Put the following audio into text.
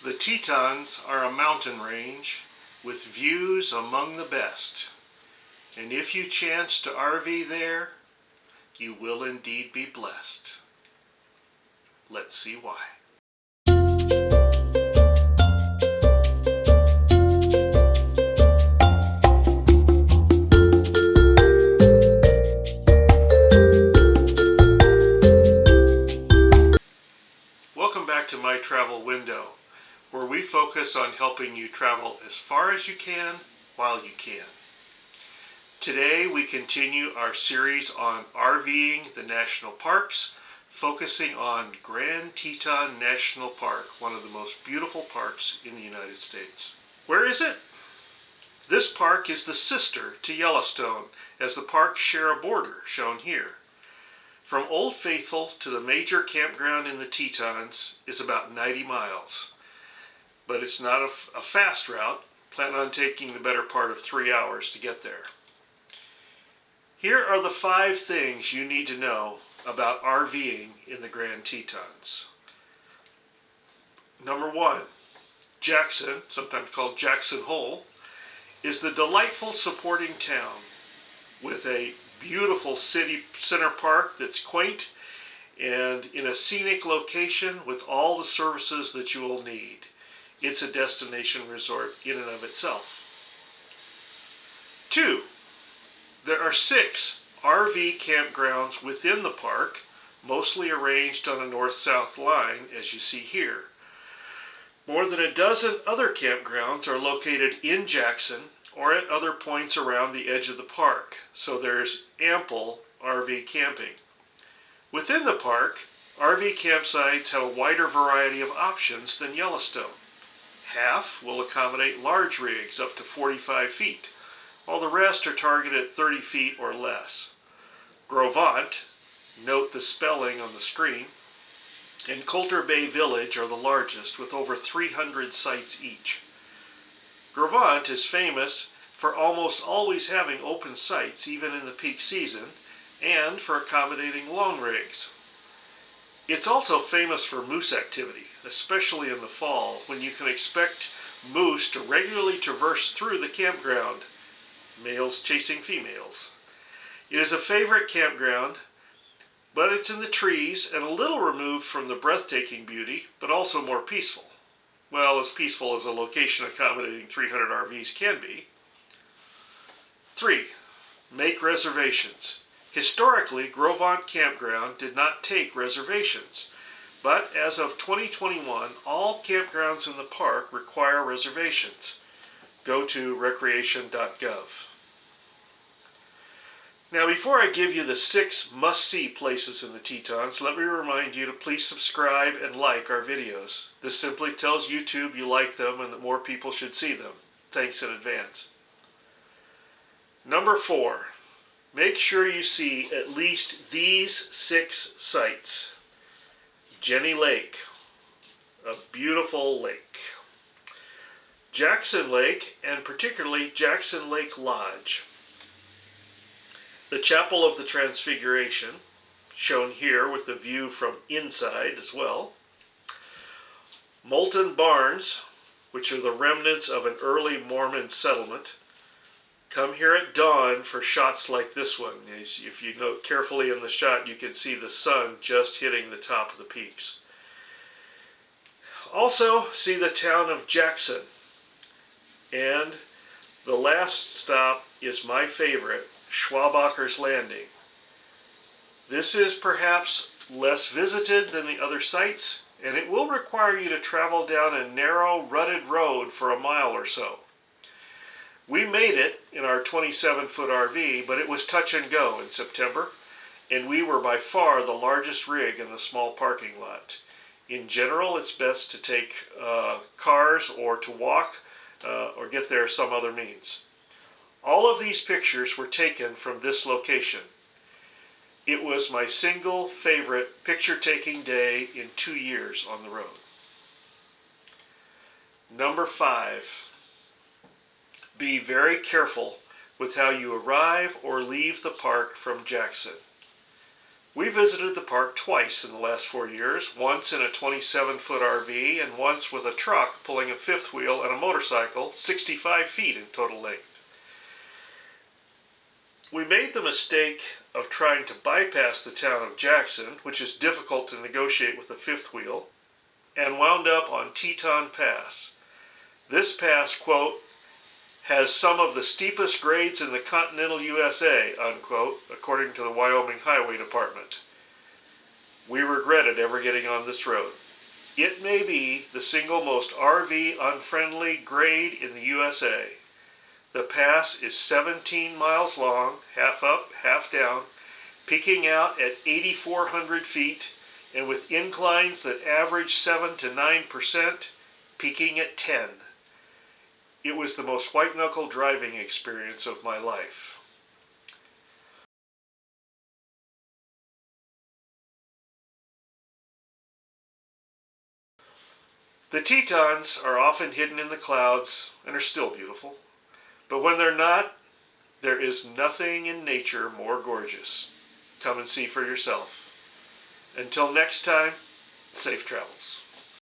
The Tetons are a mountain range with views among the best, and if you chance to RV there, you will indeed be blessed. Let's see why. Welcome back to My Travel Window, where we focus on helping you travel as far as you can while you can. Today we continue our series on RVing the national parks, focusing on Grand Teton National Park, one of the most beautiful parks in the United States. Where is it? This park is the sister to Yellowstone, as the parks share a border, shown here. From Old Faithful to the major campground in the Tetons is about 90 miles. But it's not a fast route. Plan on taking the better part of 3 hours to get there. Here are the 5 things you need to know about RVing in the Grand Tetons. Number 1, Jackson, sometimes called Jackson Hole, is the delightful supporting town with a beautiful city center park that's quaint and in a scenic location with all the services that you will need. It's a destination resort in and of itself. 2, there are 6 RV campgrounds within the park, mostly arranged on a north-south line, as you see here. More than a dozen other campgrounds are located in Jackson or at other points around the edge of the park, so there's ample RV camping. Within the park, RV campsites have a wider variety of options than Yellowstone. Half will accommodate large rigs up to 45 feet, while the rest are targeted at 30 feet or less. Grovant, note the spelling on the screen, and Coulter Bay Village are the largest, with over 300 sites each. Grovant is famous for almost always having open sites even in the peak season and for accommodating long rigs. It's also famous for moose activity, especially in the fall when you can expect moose to regularly traverse through the campground, males chasing females. It is a favorite campground, but it's in the trees and a little removed from the breathtaking beauty, but also more peaceful. Well, as peaceful as a location accommodating 300 RVs can be. 3, make reservations. Historically, Grovant Campground did not take reservations, but as of 2021, all campgrounds in the park require reservations. Go to recreation.gov. Now, before I give you the 6 must-see places in the Tetons, let me remind you to please subscribe and like our videos. This simply tells YouTube you like them and that more people should see them. Thanks in advance. Number 4, make sure you see at least these 6 sites. Jenny Lake, a beautiful lake. Jackson Lake, and particularly Jackson Lake Lodge. The Chapel of the Transfiguration, shown here with the view from inside as well. Molten Barns, which are the remnants of an early Mormon settlement. Come here at dawn for shots like this one. If you note carefully in the shot, you can see the sun just hitting the top of the peaks. Also, see the town of Jackson. And the last stop is my favorite, Schwabacher's Landing. This is perhaps less visited than the other sites, and it will require you to travel down a narrow, rutted road for a mile or so. We made it in our 27-foot RV, but it was touch and go in September, and we were by far the largest rig in the small parking lot. In general, it's best to take cars or to walk or get there some other means. All of these pictures were taken from this location. It was my single favorite picture-taking day in 2 years on the road. Number 5, be very careful with how you arrive or leave the park from Jackson. We visited the park twice in the last 4 years, once in a 27-foot RV and once with a truck pulling a fifth wheel and a motorcycle, 65 feet in total length. We made the mistake of trying to bypass the town of Jackson, which is difficult to negotiate with a fifth wheel, and wound up on Teton Pass. This pass, quote, has some of the steepest grades in the continental USA, unquote, according to the Wyoming Highway Department. We regretted ever getting on this road. It may be the single most RV unfriendly grade in the USA. The pass is 17 miles long, half up, half down, peaking out at 8,400 feet, and with inclines that average 7 to 9%, peaking at 10. It was the most white-knuckle driving experience of my life. The Tetons are often hidden in the clouds and are still beautiful. But when they're not, there is nothing in nature more gorgeous. Come and see for yourself. Until next time, safe travels.